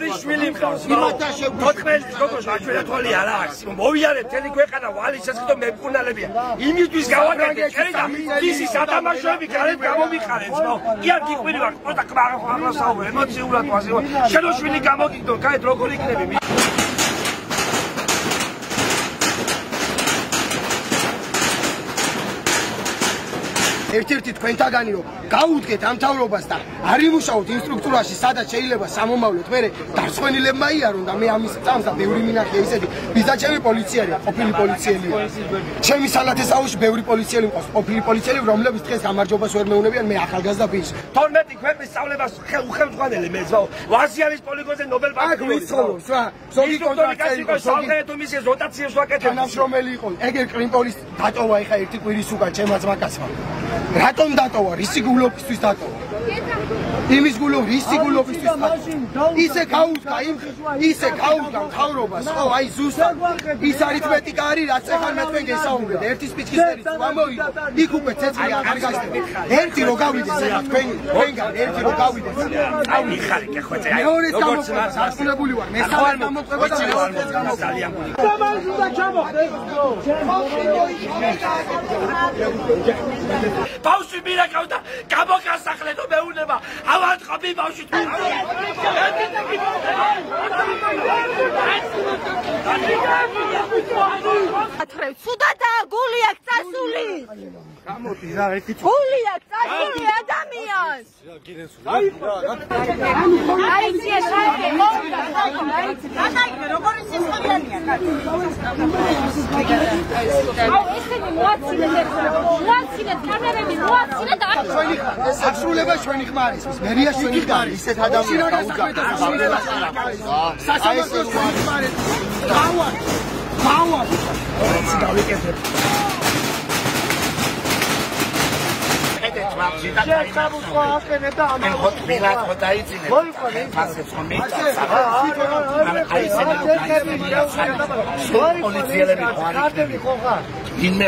ორი შვილი მყავს. თოთხმეტ გოგოს აჩვენა თოლი არა აქვს. მოვიარეთ თელი ქვეყანა ვალის შესყიდო მეპკუნალებია. იმისთვის გავაკეთეთ წერილ ისის სათამაშოები გარეთ გამომიყარეთ. იარ გიყვირი ვარ, პოტა კმარა საუბარ, ემოციურად ვაზე. შენო შვილი გამოგიგდო, კაეთ როგორ იქნები? ერთ-ერთი თქვენთაგანი რომ გაუდგეთ ამ თავრობას და არ იმუშაოთ იმ სტრუქტურაში, სადაც შეიძლება სამომავლოდ მე დარწმუნებმა იარონ და მე ამის წამს და ბევრი მინახია ისეთი, ვისაც ჩემი პოლიციელია, ყოფილი პოლიციელია. ჩემი სალათესაუში ბევრი პოლიციელი მყავს, ყოფილი პოლიციელი, რომლებიც დღეს გამარჯვებას ვერ მეუნებიან, მე ახალგაზრდა ბიჭი. 12 ქვეყნის სწავლებას უხელმძღვანელი მე ზავ. ვაზიანის პოლიგონზე ნობელ პრემიას ვიცხოვს რა. ზოგი კონტრაქტი იყო, სამხედრო მისიის როტაციას ვაკეთებ. თანამშრომელი იყო, ეგერ კრიმპოლის დატოვა ეხა ერთი კვირის უკან ჩემ ძმაკაცმა. რატომ დატოვა? რისი გულობისთვის დატოვა? იმის რისი გულობისთვის დატოვა? ისე გაუდგა მთავრობას, ხო, აი ზუსტად ის არითმეტიკა არის, რაც ახლა მე თქვენ გესაუბრეთ. ერთი სპიჩქისერიც ამოიღო, იქ უკვე ცეცხლი აღარ გასწრებით. ერთი რო გავიდეს ახლა თქვენგან, ერთი რო გავიდეს. აი მიხარი კეხვეწე. მეორეს გამოყვება, დასრულებული ვარ. მესამე გამოყვება და მეორეს გამოყვება. ძალიან გული. დამაჟუდა ჩამოხდეს. ბავშვი მირაკავდა, გამოგასახლე და მეუნება. ავანტყობი ბავშვი. ათრევ, სუდადაა, გული აქვს წასული. გამოდი რა, ერთი გული აქვს წასული ადამიანს. აი ეს აი როგორი სისხლიანია. აუ ესენი მოაცილეთ კამერები მოაცილეთ და ასრულება ჩვენი ხმარისთვის. მერია ჩვენი ხმარი, ისეთ ადამიანს გაუგა. სასამართლოს ჩვენი ხმარი. გავა. გავიკეთებ. შეხაბუხო ახენე და ამან ხოთბილად ხოთაიცინე. ფასებს ხომ მიწა. აი პოლიციელები ხარტები ხო ხარ? ინმე